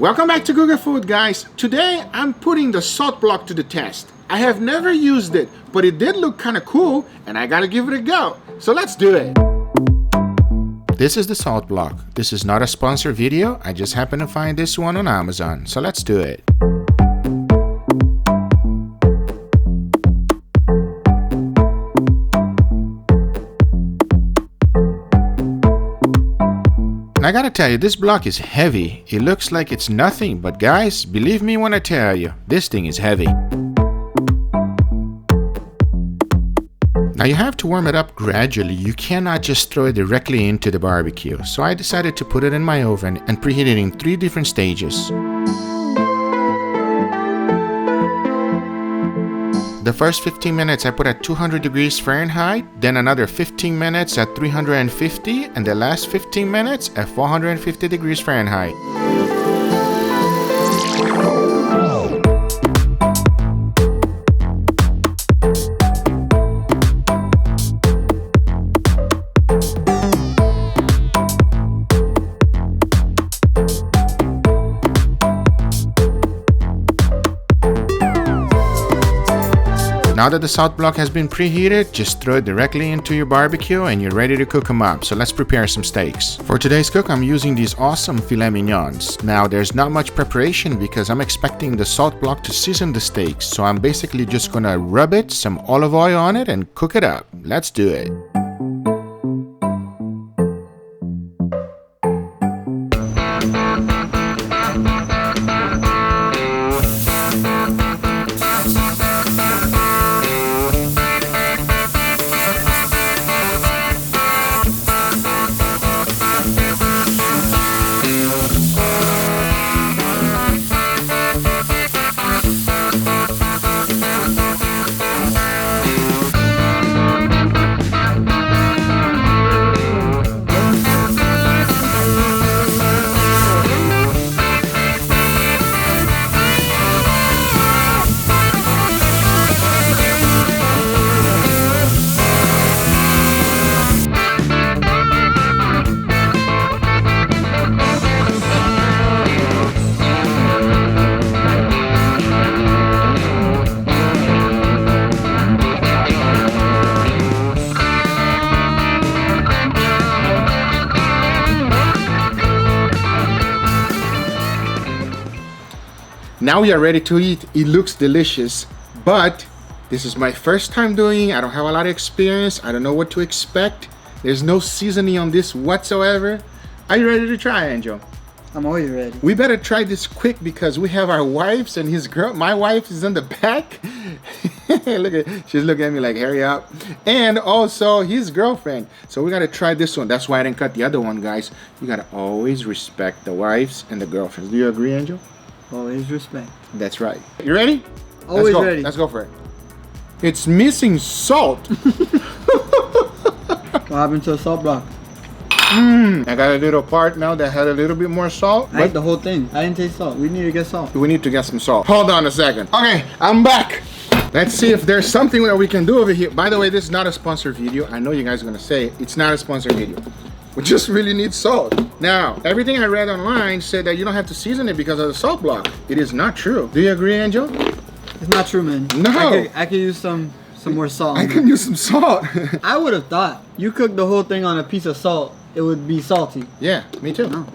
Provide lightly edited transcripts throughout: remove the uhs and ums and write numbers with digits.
Welcome back to GugaFoods, guys. Today I'm putting the salt block to the test. I have never used it, but it did look kind of cool and I gotta give it a go. So let's do it. This is the salt block. This is not a sponsored video. I just happened to find this one on Amazon. So let's do it. I gotta tell you, this block is heavy. It looks like it's nothing, but guys, believe me when I tell you, this thing is heavy. Now you have to warm it up gradually. You cannot just throw it directly into the barbecue. So I decided to put it in my oven and preheat it in 3 different stages. The first 15 minutes I put at 200 degrees Fahrenheit, then another 15 minutes at 350, and the last 15 minutes at 450 degrees Fahrenheit. Now that the salt block has been preheated, just throw it directly into your barbecue and you're ready to cook them up. So let's prepare some steaks. For today's cook, I'm using these awesome filet mignons. Now there's not much preparation because I'm expecting the salt block to season the steaks. So I'm basically just gonna rub it, some olive oil on it and cook it up. Let's do it. Now we are ready to eat. It looks delicious, but this is my first time doing it. I don't have a lot of experience. I don't know what to expect. There's no seasoning on this whatsoever. Are you ready to try, Angel? I'm always ready. We better try this quick because we have our wives and his girl. My wife is in the back. She's looking at me like, hurry up. And also his girlfriend. So we gotta try this one. That's why I didn't cut the other one, guys. You gotta always respect the wives and the girlfriends. Do you agree, Angel? Always respect. That's right. You ready? Always ready. Let's go for it. It's missing salt. What happened to the salt block? I got a little part now that had a little bit more salt. I ate the whole thing. I didn't taste salt. We need to get salt. We need to get some salt. Hold on a second. Okay, I'm back. Let's see if there's something that we can do over here. By the way, this is not a sponsored video. I know you guys are gonna say it's not a sponsored video. We just really need salt. Now, everything I read online said that you don't have to season it because of the salt block. It is not true. Do you agree, Angel? It's not true, man. No. I could use some more salt. I can use some salt. I would have thought you cooked the whole thing on a piece of salt, it would be salty. Yeah, me too. No.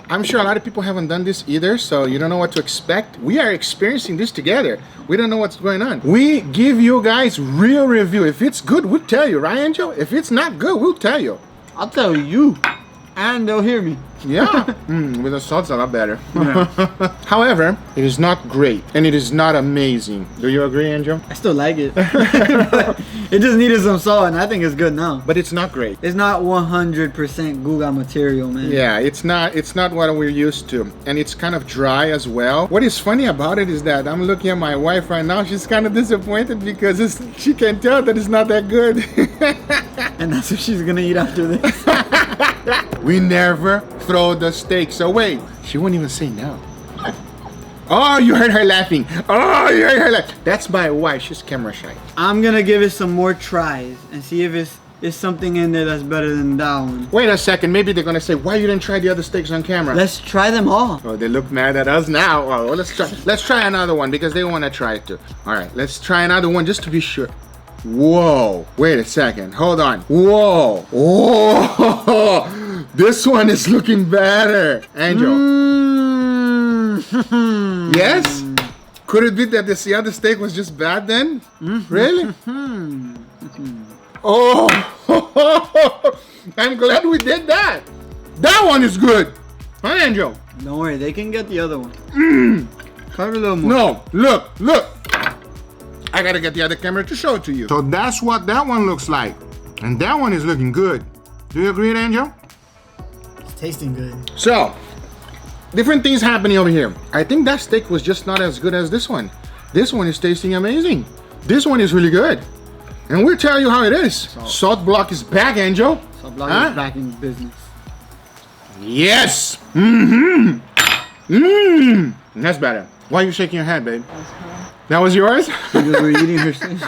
I'm sure a lot of people haven't done this either, so you don't know what to expect. We are experiencing this together. We don't know what's going on. We give you guys real review. If it's good, we'll tell you, right, Angel? If it's not good, we'll tell you. I'll tell you, and they'll hear me. Yeah, with the salt's a lot better. Yeah. However, it is not great, and it is not amazing. Do you agree, Angel? I still like it. It just needed some salt, and I think it's good now. But it's not great. It's not 100% Guga material, man. Yeah, it's not what we're used to, and it's kind of dry as well. What is funny about it is that I'm looking at my wife right now. She's kind of disappointed because she can tell that it's not that good. And that's what she's gonna eat after this. We never throw the steaks away. She won't even say no. Oh, you heard her laughing. Oh, you heard her laugh. That's my wife. She's camera shy. I'm gonna give it some more tries and see if it's There's something in there that's better than that one. Wait a second, maybe they're gonna say, why you didn't try the other steaks on camera? Let's try them all. Oh, they look mad at us now. Oh, let's try another one because they want to try it too. All right, let's try another one just to be sure. Whoa, wait a second, hold on. Whoa, whoa, this one is looking better. Angel. Yes? Could it be that the other steak was just bad then? Really? Oh, I'm glad we did that. That one is good. Huh, Angel? Don't worry, they can get the other one. Cover a little more. No, look. I gotta get the other camera to show it to you. So that's what that one looks like. And that one is looking good. Do you agree, Angel? It's tasting good. So, different things happening over here. I think that steak was just not as good as this one. This one is tasting amazing. This one is really good. And we'll tell you how it is. Salt block is back, Angel. Salt block is back in business. Yes. That's better. Why are you shaking your head, babe? That was yours? Because we're eating her steak.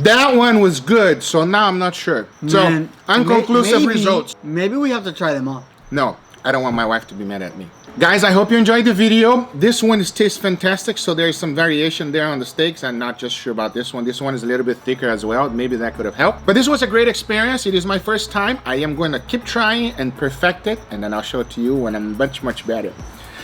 That one was good, so now I'm not sure. So, Man, unconclusive results. Maybe we have to try them all. No, I don't want my wife to be mad at me. Guys, I hope you enjoyed the video. This one tastes fantastic, so there's some variation there on the steaks. I'm not just sure about this one. This one is a little bit thicker as well. Maybe that could have helped. But this was a great experience. It is my first time. I am going to keep trying and perfect it, and then I'll show it to you when I'm much, much better.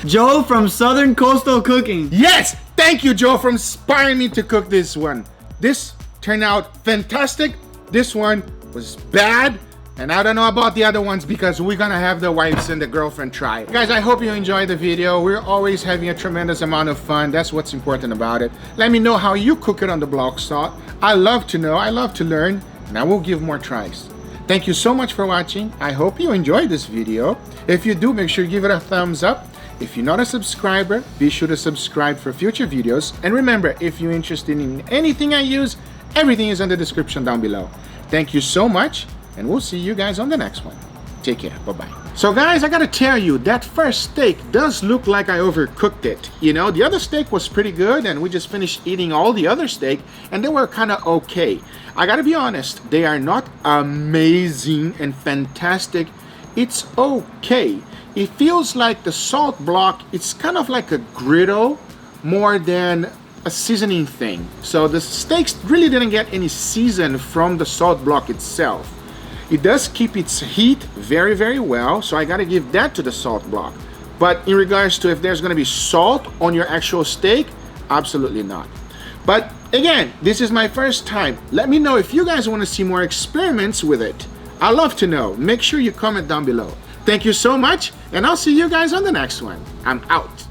Joe from Southern Coastal Cooking. Yes! Thank you, Joe, for inspiring me to cook this one. This turned out fantastic. This one was bad. And I don't know about the other ones because we're gonna have the wives and the girlfriend try. Guys, I hope you enjoyed the video. We're always having a tremendous amount of fun. That's what's important about it. Let me know how you cook it on the block salt. I love to know, I love to learn, and I will give more tries. Thank you so much for watching. I hope you enjoyed this video. If you do, make sure you give it a thumbs up. If you're not a subscriber, be sure to subscribe for future videos. And remember, if you're interested in anything I use, everything is in the description down below. Thank you so much, and we'll see you guys on the next one. Take care. Bye-bye. So guys, I gotta tell you, that first steak does look like I overcooked it. You know, the other steak was pretty good, and we just finished eating all the other steak, and they were kind of okay. I gotta be honest, they are not amazing and fantastic. It's okay. It feels like the salt block, it's kind of like a griddle more than a seasoning thing. So the steaks really didn't get any season from the salt block itself. It does keep its heat very, very well, so I gotta give that to the salt block. But in regards to if there's gonna be salt on your actual steak, absolutely not. But again, this is my first time. Let me know if you guys wanna see more experiments with it. I'd love to know. Make sure you comment down below. Thank you so much, and I'll see you guys on the next one. I'm out.